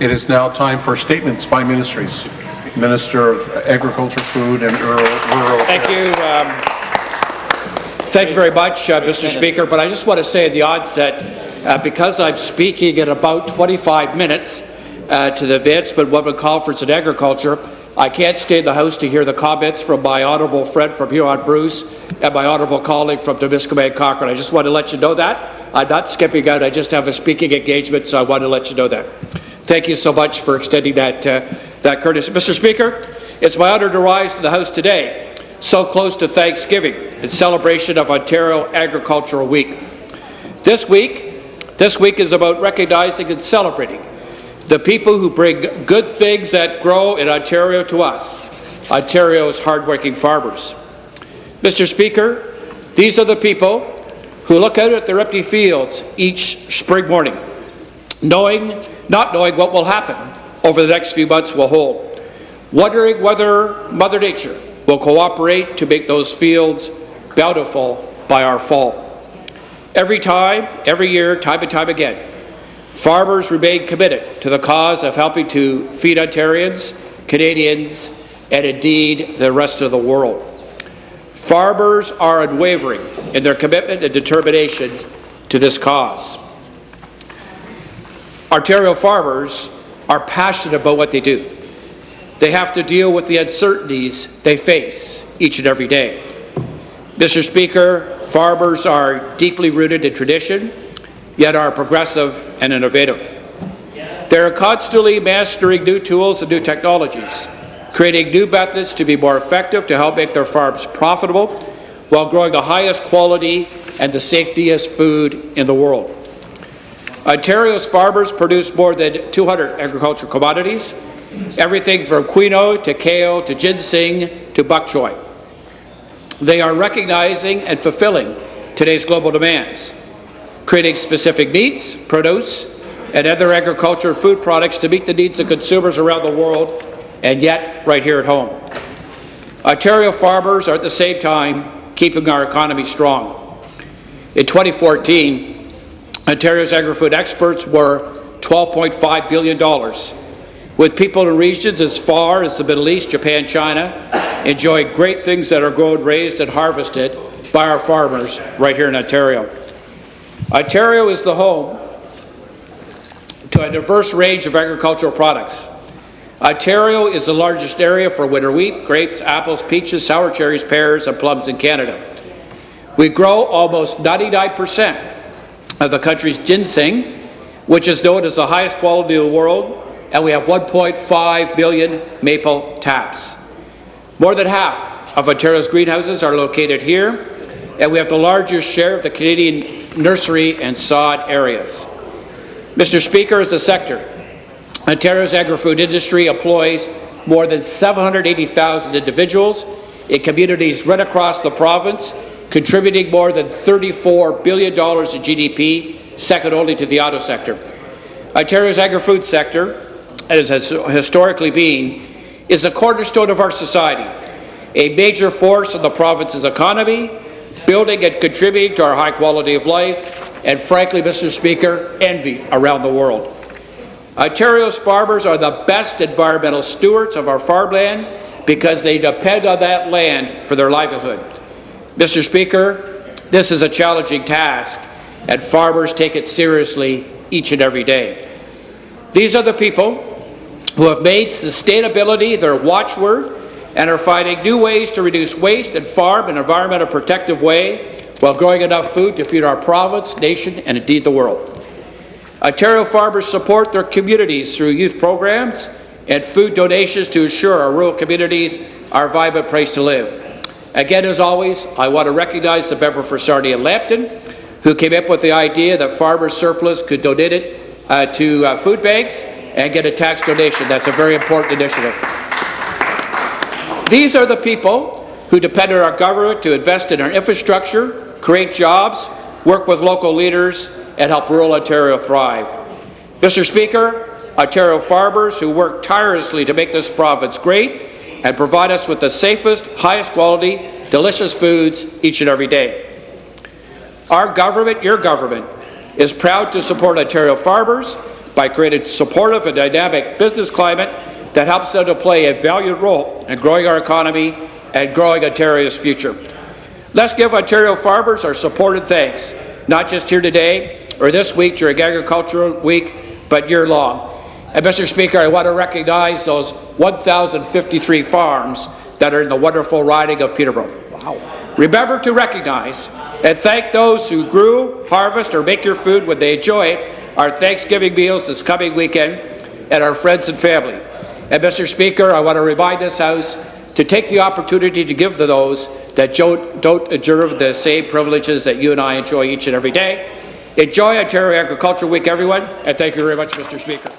It is now time for statements by ministries. Minister of Agriculture, Food and Rural Affairs. Thank you. Thank you very much, Mr. Speaker. But I just want to say at the onset, because I'm speaking in about 25 minutes to the Advancement Women Conference in Agriculture, I can't stay in the House to hear the comments from my honourable friend from Huron-Bruce and my honourable colleague from Temiskaming Cochrane. I just want to let you know that. I'm not skipping out. I just have a speaking engagement, so I want to let you know that. Thank you so much for extending that courtesy. Mr. Speaker, it's my honour to rise to the House today, so close to Thanksgiving, in celebration of Ontario Agricultural Week. This week is about recognizing and celebrating the people who bring good things that grow in Ontario to us, Ontario's hardworking farmers. Mr. Speaker, these are the people who look out at their empty fields each spring morning, not knowing what will happen over the next few months will hold, wondering whether Mother Nature will cooperate to make those fields bountiful by our fall. Every year, time and time again, farmers remain committed to the cause of helping to feed Ontarians, Canadians, and indeed the rest of the world. Farmers are unwavering in their commitment and determination to this cause. Ontario farmers are passionate about what they do. They have to deal with the uncertainties they face each and every day. Mr. Speaker, farmers are deeply rooted in tradition, yet are progressive and innovative. They are constantly mastering new tools and new technologies, creating new methods to be more effective to help make their farms profitable while growing the highest quality and the safetiest food in the world. Ontario's farmers produce more than 200 agricultural commodities, everything from quinoa to kale to ginseng to bok choy. They are recognizing and fulfilling today's global demands, creating specific meats, produce, and other agricultural food products to meet the needs of consumers around the world, and yet right here at home. Ontario farmers are at the same time keeping our economy strong. In 2014, Ontario's agri-food exports were $12.5 billion, with people in regions as far as the Middle East, Japan, China, enjoying great things that are grown, raised, and harvested by our farmers right here in Ontario. Ontario is the home to a diverse range of agricultural products. Ontario is the largest area for winter wheat, grapes, apples, peaches, sour cherries, pears, and plums in Canada. We grow almost 99% of the country's ginseng, which is known as the highest quality in the world, and we have 1.5 million maple taps. More than half of Ontario's greenhouses are located here, and we have the largest share of the Canadian nursery and sod areas. Mr. Speaker, as a sector, Ontario's agri-food industry employs more than 780,000 individuals in communities right across the province, contributing more than $34 billion in GDP, second only to the auto sector. Ontario's agri-food sector, as has historically been, is a cornerstone of our society, a major force in the province's economy, building and contributing to our high quality of life, and frankly, Mr. Speaker, envy around the world. Ontario's farmers are the best environmental stewards of our farmland because they depend on that land for their livelihood. Mr. Speaker, this is a challenging task, and farmers take it seriously each and every day. These are the people who have made sustainability their watchword and are finding new ways to reduce waste and farm in an environmentally protective way while growing enough food to feed our province, nation, and indeed the world. Ontario farmers support their communities through youth programs and food donations to ensure our rural communities are a vibrant place to live. Again, as always, I want to recognize the member for Sarnia and Lambton, who came up with the idea that farmers' surplus could donate it to food banks and get a tax donation. That's a very important initiative. These are the people who depend on our government to invest in our infrastructure, create jobs, work with local leaders, and help rural Ontario thrive. Mr. Speaker, Ontario farmers who work tirelessly to make this province great and provide us with the safest, highest quality, delicious foods each and every day. Our government, your government, is proud to support Ontario farmers by creating supportive and dynamic business climate that helps them to play a valued role in growing our economy and growing Ontario's future. Let's give Ontario farmers our support and thanks, not just here today or this week during Agricultural Week, but year-long. And Mr. Speaker, I want to recognize those 1,053 farms that are in the wonderful riding of Peterborough. Wow. Remember to recognize and thank those who grew, harvest, or make your food when they enjoy it, our Thanksgiving meals this coming weekend, and our friends and family. And Mr. Speaker, I want to remind this House to take the opportunity to give to those that don't enjoy the same privileges that you and I enjoy each and every day. Enjoy Ontario Agriculture Week, everyone, and thank you very much, Mr. Speaker.